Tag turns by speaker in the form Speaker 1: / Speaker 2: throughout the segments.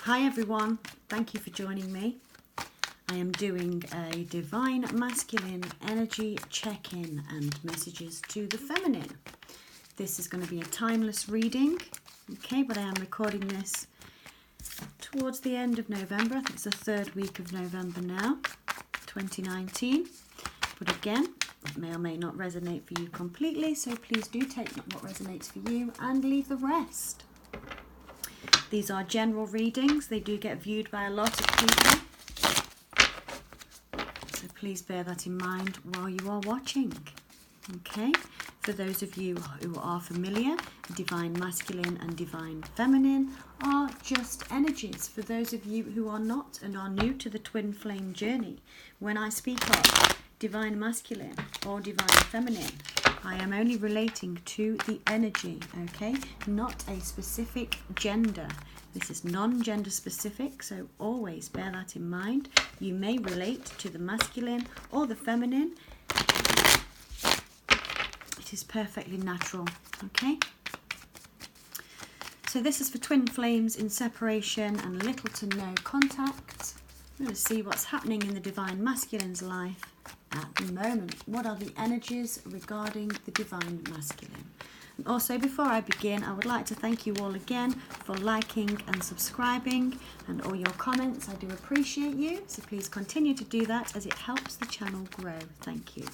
Speaker 1: Hi everyone, thank you for joining me. I am doing a Divine Masculine energy check-in and messages to the feminine. This is going to be a timeless reading, okay, but I am recording this towards the end of November. I think it's the third week of November now, 2019. But again, it may or may not resonate for you completely, so please do take what resonates for you and leave the rest. These are general readings. They do get viewed by a lot of people. So please bear that in mind while you are watching. Okay? For those of you who are familiar, Divine Masculine and Divine Feminine are just energies. For those of you who are not and are new to the Twin Flame journey, when I speak of Divine Masculine or Divine Feminine, I am only relating to the energy, okay? Not a specific gender. This is non-gender specific, so always bear that in mind. You may relate to the masculine or the feminine. It is perfectly natural, okay? So this is for twin flames in separation and little to no contact. We're going to see what's happening in the Divine Masculine's life at the moment. What are the energies regarding the Divine Masculine? And also, before I begin, I would like to thank you all again for liking and subscribing and all your comments. I do appreciate you, so please continue to do that as it helps the channel grow. Thank you.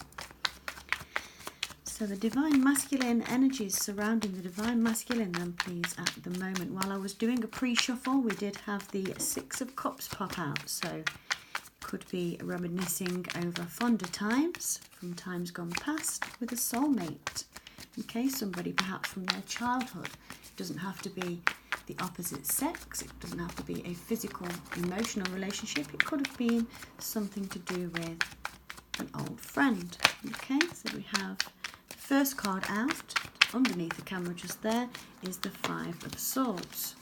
Speaker 1: So the Divine Masculine energies surrounding the Divine Masculine then, please, at the moment. While I was doing a pre-shuffle, we did have the Six of Cups pop out, so could be reminiscing over fonder times from times gone past with a soulmate. Okay, somebody perhaps from their childhood. It doesn't have to be the opposite sex. It doesn't have to be a physical, emotional relationship. It could have been something to do with an old friend. Okay, so we have the first card out underneath the camera just there is the Five of Swords.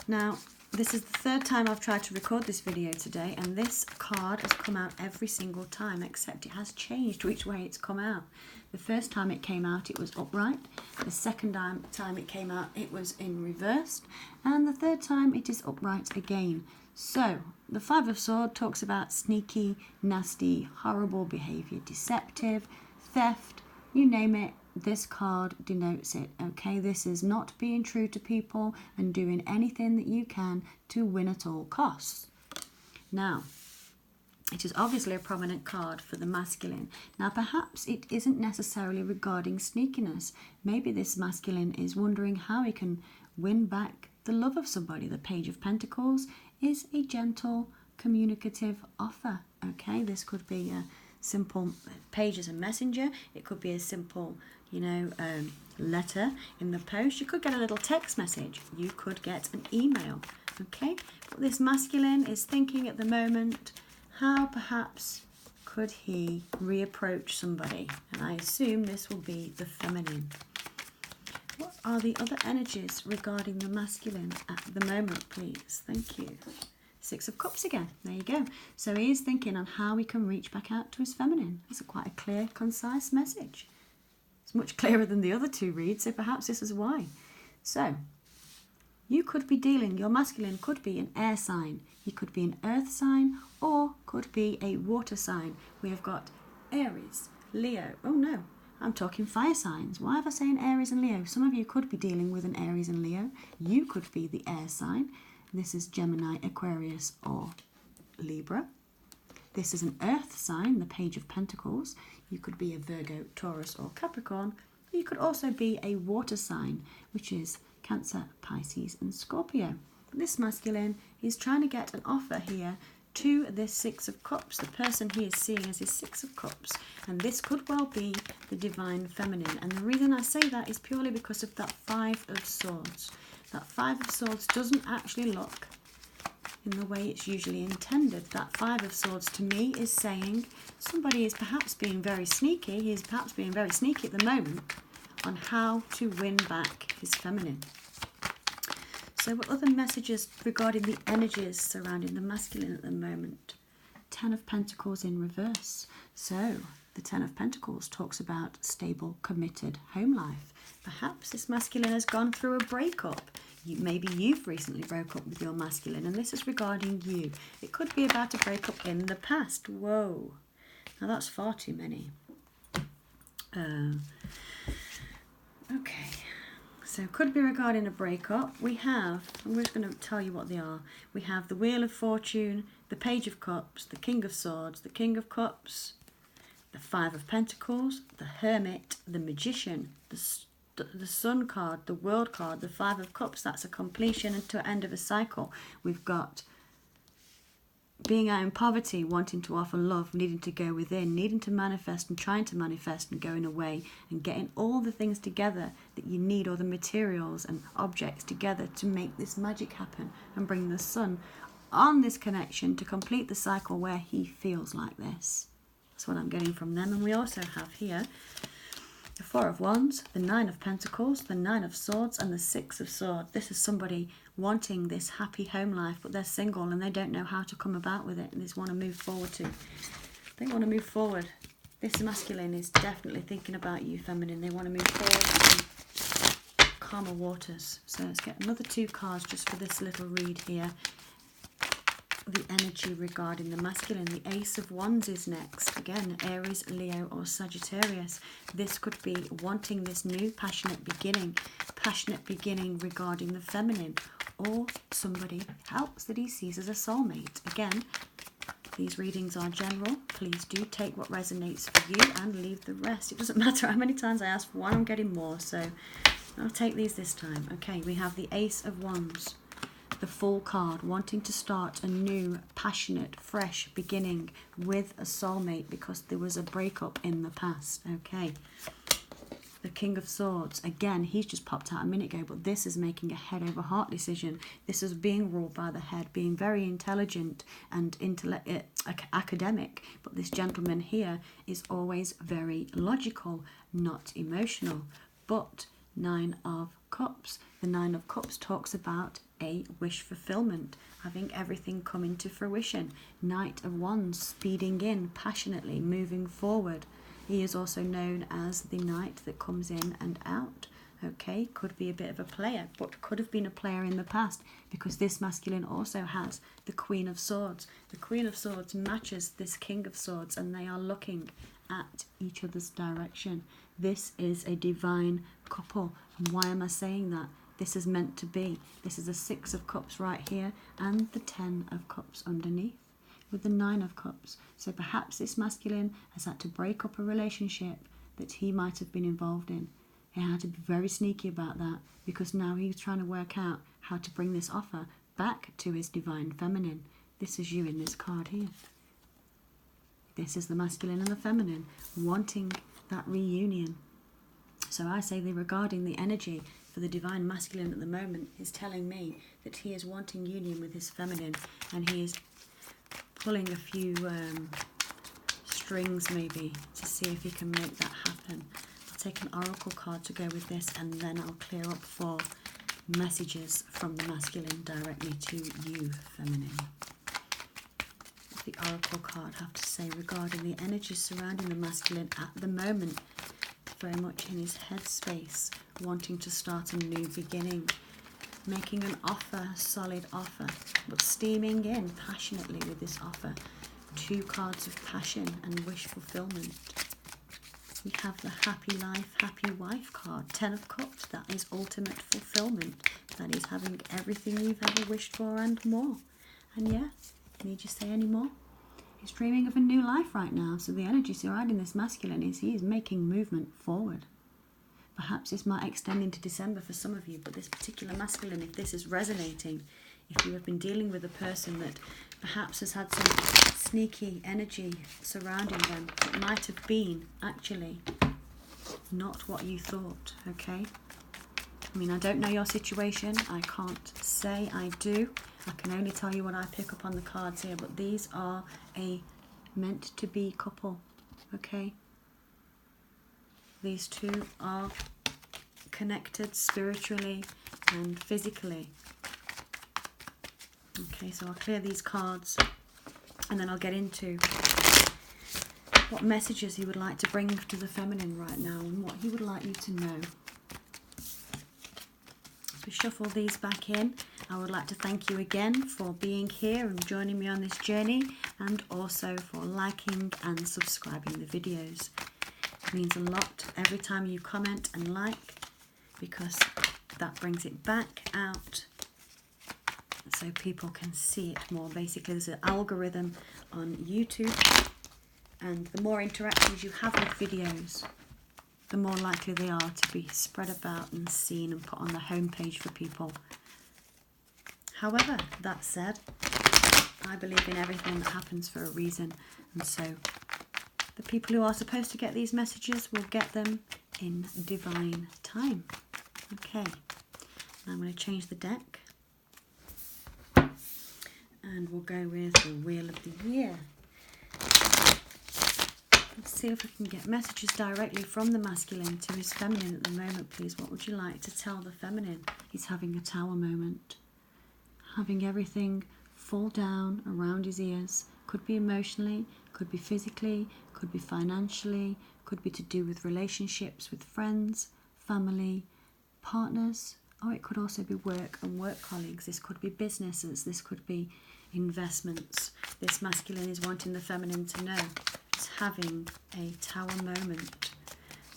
Speaker 1: Now, this is the third time I've tried to record this video today, and this card has come out every single time, except it has changed which way it's come out. The first time it came out, it was upright. The second time it came out, it was in reverse. And the third time, it is upright again. So, the Five of Swords talks about sneaky, nasty, horrible behaviour, deceptive, theft, you name it. This card denotes it, okay? This is not being true to people and doing anything that you can to win at all costs. Now, it is obviously a prominent card for the masculine. Now, perhaps it isn't necessarily regarding sneakiness. Maybe this masculine is wondering how he can win back the love of somebody. The Page of Pentacles is a gentle, communicative offer, okay? This could be a simple page as a messenger. It could be a simple, letter in the post. You could get a little text message. You could get an email, okay? But this masculine is thinking at the moment, how perhaps could he reapproach somebody? And I assume this will be the feminine. What are the other energies regarding the masculine at the moment, please? Thank you. Six of Cups again. There you go. So he is thinking on how he can reach back out to his feminine. It's quite a clear, concise message. It's much clearer than the other two reads, so perhaps this is why. So, you could be dealing, your masculine could be an air sign, he could be an earth sign, or could be a water sign. We have got Aries, Leo. Oh no, I'm talking fire signs. Why have I saying Aries and Leo? Some of you could be dealing with an Aries and Leo. You could be the air sign. This is Gemini, Aquarius, or Libra. This is an earth sign, the Page of Pentacles. You could be a Virgo, Taurus, or Capricorn. You could also be a water sign, which is Cancer, Pisces, and Scorpio. This masculine is trying to get an offer here to this Six of Cups, the person he is seeing as his Six of Cups. And this could well be the Divine Feminine. And the reason I say that is purely because of that Five of Swords. That Five of Swords doesn't actually look in the way it's usually intended. That Five of Swords to me is saying somebody is perhaps being very sneaky. He is perhaps being very sneaky at the moment on how to win back his feminine. So what other messages regarding the energies surrounding the masculine at the moment? Ten of Pentacles in reverse. So the Ten of Pentacles talks about stable, committed home life. Perhaps this masculine has gone through a breakup. Maybe you've recently broke up with your masculine, and this is regarding you. It could be about a breakup in the past. Whoa. Now that's far too many. Okay. So it could be regarding a breakup. We have, I'm just going to tell you what they are. We have the Wheel of Fortune, the Page of Cups, the King of Swords, the King of Cups, the Five of Pentacles, the Hermit, the Magician, the Sun card, the World card, the Five of Cups. That's a completion and to an end of a cycle. We've got being out in poverty, wanting to offer love, needing to go within, needing to manifest and trying to manifest and going away and getting all the things together that you need, all the materials and objects together to make this magic happen and bring the Sun on this connection to complete the cycle where he feels like this. That's what I'm getting from them. And we also have here the Four of Wands, the Nine of Pentacles, the Nine of Swords, and the Six of Swords. This is somebody wanting this happy home life, but they're single and they don't know how to come about with it, and they just want to move forward to. They want to move forward. This masculine is definitely thinking about you, feminine. They want to move forward to calmer waters. So let's get another 2 cards just for this little read here. The energy regarding the masculine. The Ace of Wands is next. Again, Aries, Leo or Sagittarius. This could be wanting this new passionate beginning regarding the feminine, or somebody else that he sees as a soulmate. Again, these readings are general. Please do take what resonates for you and leave the rest. It doesn't matter how many times I ask for one, I'm getting more, so I'll take these this time. Okay, we have the Ace of Wands. The Fool card, wanting to start a new, passionate, fresh beginning with a soulmate because there was a breakup in the past. Okay. The King of Swords. Again, he's just popped out a minute ago, but this is making a head over heart decision. This is being ruled by the head, being very intelligent and academic. But this gentleman here is always very logical, not emotional. But 9 of Cups. The 9 of Cups talks about a wish fulfillment, having everything come into fruition. Knight of Wands, speeding in, passionately moving forward. He is also known as the knight that comes in and out. Okay, could be a bit of a player, but could have been a player in the past, because this masculine also has the Queen of Swords. The Queen of Swords matches this King of Swords, and they are looking at each other's direction. This is a divine couple. And why am I saying that? This is meant to be. This is a 6 of Cups right here and the 10 of Cups underneath with the 9 of Cups. So perhaps this masculine has had to break up a relationship that he might have been involved in. He had to be very sneaky about that, because now he's trying to work out how to bring this offer back to his divine feminine. This is you in this card here. This is the masculine and the feminine wanting that reunion. So I say that regarding the energy for the divine masculine at the moment is telling me that he is wanting union with his feminine, and he is pulling a few strings maybe to see if he can make that happen. I'll take an oracle card to go with this, and then I'll clear up for messages from the masculine directly to you, feminine. What does the oracle card have to say regarding the energy surrounding the masculine at the moment? Very much in his headspace, wanting to start a new beginning, making an offer, a solid offer, but steaming in passionately with this offer. 2 cards of passion and wish fulfillment. We have the happy life, happy wife card. 10 of Cups, that is ultimate fulfillment. That is having everything you've ever wished for and more. And yeah, need you say any more? He's dreaming of a new life right now. So the energy surrounding this masculine is he is making movement forward. Perhaps this might extend into December for some of you, but this particular masculine, if this is resonating, if you have been dealing with a person that perhaps has had some sneaky energy surrounding them, it might have been actually not what you thought, okay? I mean, I don't know your situation. I can't say I do. I can only tell you what I pick up on the cards here, but these are a meant to be couple, okay? These two are connected spiritually and physically. Okay, so I'll clear these cards and then I'll get into what messages he would like to bring to the feminine right now and what he would like you to know. So to shuffle these back in, I would like to thank you again for being here and joining me on this journey, and also for liking and subscribing the videos. It means a lot every time you comment and like, because that brings it back out so people can see it more. Basically, there's an algorithm on YouTube, and the more interactions you have with videos, the more likely they are to be spread about and seen and put on the homepage for people. However, that said, I believe in everything that happens for a reason, and so the people who are supposed to get these messages will get them in divine time. Okay, now I'm going to change the deck, and we'll go with the Wheel of the Year. Let's see if we can get messages directly from the masculine to his feminine at the moment, please. What would you like to tell the feminine? He's having a tower moment. Having everything fall down around his ears. Could be emotionally, could be physically, could be financially, could be to do with relationships with friends, family, partners, or it could also be work and work colleagues. This could be businesses, this could be investments. This masculine is wanting the feminine to know. Having a tower moment,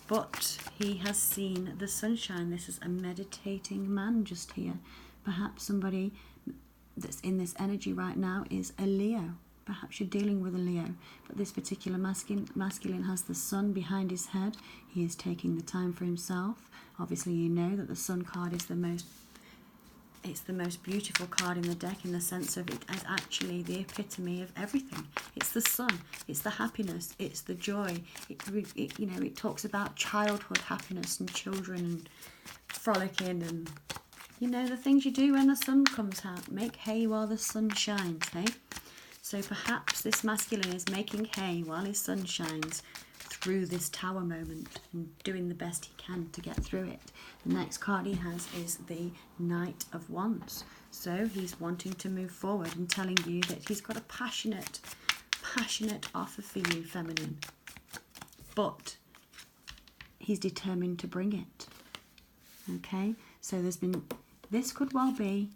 Speaker 1: but he has seen the sunshine. This is a meditating man just here. Perhaps somebody that's in this energy right now is a Leo. Perhaps you're dealing with a Leo, but this particular masculine has the sun behind his head. He is taking the time for himself. Obviously, you know that the sun card is the most beautiful card in the deck, in the sense of it is actually the epitome of everything. It's the sun, it's the happiness, it's the joy. It talks about childhood happiness and children and frolicking and, the things you do when the sun comes out. Make hay while the sun shines, hey? So perhaps this masculine is making hay while his sun shines through this tower moment and doing the best he can to get through it. The next card he has is the Knight of Wands. So he's wanting to move forward and telling you that he's got a passionate offer for you, feminine. But he's determined to bring it. Okay? So this could well be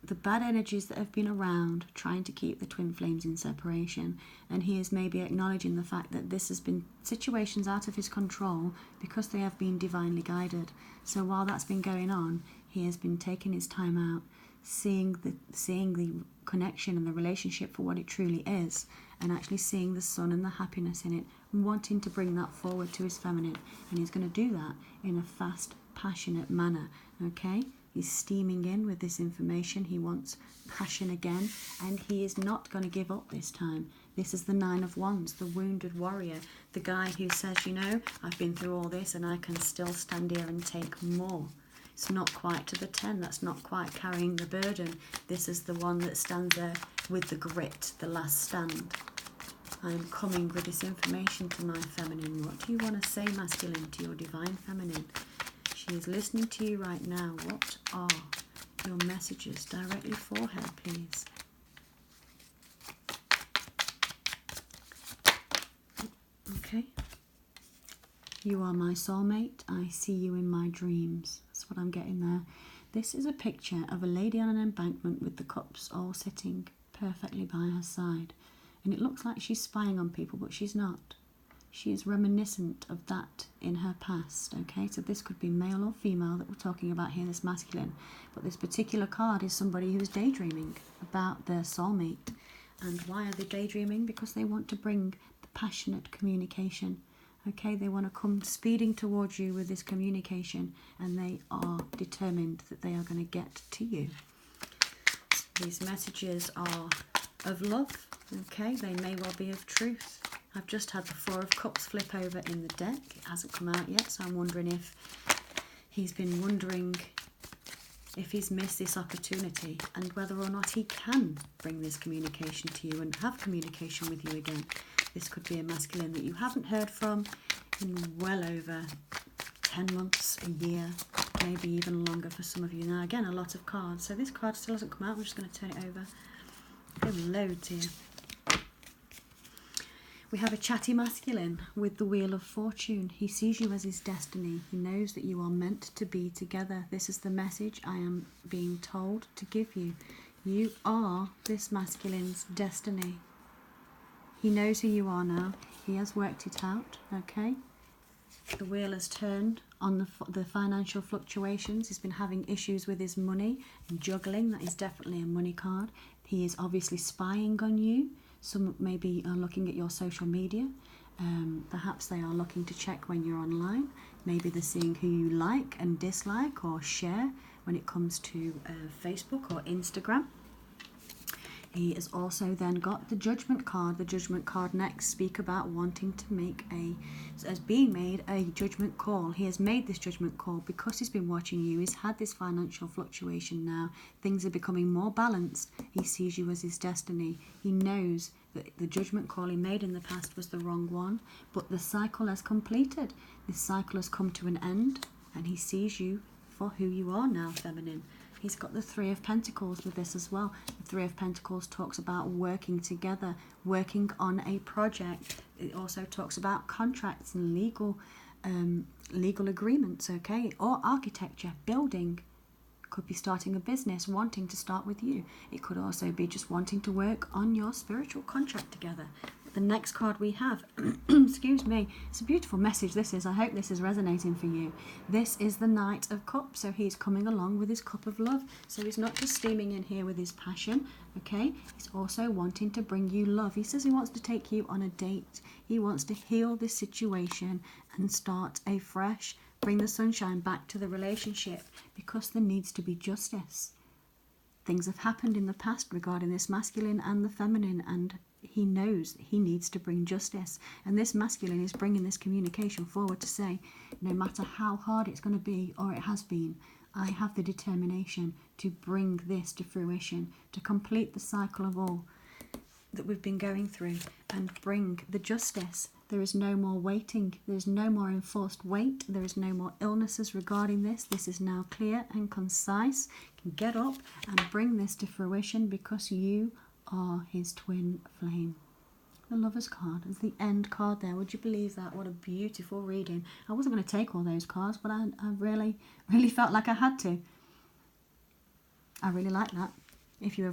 Speaker 1: the bad energies that have been around trying to keep the twin flames in separation, and he is maybe acknowledging the fact that this has been situations out of his control because they have been divinely guided. So while that's been going on, he has been taking his time out, seeing the connection and the relationship for what it truly is, and actually seeing the sun and the happiness in it, and wanting to bring that forward to his feminine. And he's going to do that in a fast, passionate manner. Okay? He's steaming in with this information. He wants passion again, and he is not going to give up this time. This is the Nine of Wands, the wounded warrior, the guy who says, I've been through all this and I can still stand here and take more. It's not quite to the 10. That's not quite carrying the burden. This is the one that stands there with the grit, the last stand. I am coming with this information to my feminine. What do you want to say, masculine, to your divine feminine? She is listening to you right now. What are your messages directly for her, please? Okay. You are my soulmate. I see you in my dreams. That's what I'm getting there. This is a picture of a lady on an embankment with the cups all sitting perfectly by her side. And it looks like she's spying on people, but she's not. She is reminiscent of that in her past, okay? So this could be male or female that we're talking about here, this masculine. But this particular card is somebody who's daydreaming about their soulmate. And why are they daydreaming? Because they want to bring the passionate communication, okay? They want to come speeding towards you with this communication, and they are determined that they are going to get to you. These messages are of love, okay? They may well be of truth. I've just had the Four of Cups flip over in the deck. It hasn't come out yet, so I'm wondering if he's been wondering if he's missed this opportunity and whether or not he can bring this communication to you and have communication with you again. This could be a masculine that you haven't heard from in well over 10 months, a year, maybe even longer for some of you. Now, again, a lot of cards. So this card still hasn't come out. I'm just going to turn it over. There are loads here. We have a chatty masculine with the Wheel of Fortune. He sees you as his destiny. He knows that you are meant to be together. This is the message I am being told to give you. You are this masculine's destiny. He knows who you are now. He has worked it out, okay? The wheel has turned on the financial fluctuations. He's been having issues with his money and juggling. That is definitely a money card. He is obviously spying on you. Some maybe are looking at your social media. Perhaps they are looking to check when you're online. Maybe they're seeing who you like and dislike or share when it comes to Facebook or Instagram. He has also then got the Judgment card. The Judgment card next speak about wanting to make as being made a judgment call. He has made this judgment call because he's been watching you. He's had this financial fluctuation now. Things are becoming more balanced. He sees you as his destiny. He knows that the judgment call he made in the past was the wrong one, but the cycle has completed. This cycle has come to an end, and he sees you for who you are now, feminine. He's got the Three of Pentacles with this as well. The Three of Pentacles talks about working together, working on a project. It also talks about contracts and legal agreements, okay? Or architecture, building. Could be starting a business, wanting to start with you. It could also be just wanting to work on your spiritual contract together. The next card we have, excuse me, it's a beautiful message this is. I hope this is resonating for you. This is the Knight of Cups, so he's coming along with his cup of love. So he's not just steaming in here with his passion, okay? He's also wanting to bring you love. He says he wants to take you on a date. He wants to heal this situation and start afresh, bring the sunshine back to the relationship, because there needs to be justice. Things have happened in the past regarding this masculine and the feminine, and he knows he needs to bring justice. And this masculine is bringing this communication forward to say, no matter how hard it's going to be, or it has been, I have the determination to bring this to fruition, to complete the cycle of all that we've been going through and bring the justice. There is no more waiting. There is no more enforced wait. There is no more illnesses regarding this. This is now clear and concise. You can get up and bring this to fruition because you are his twin flame. The Lover's card is the end card there. Would you believe that? What a beautiful reading. I wasn't going to take all those cards, but I really felt like I had to. I really like that. If you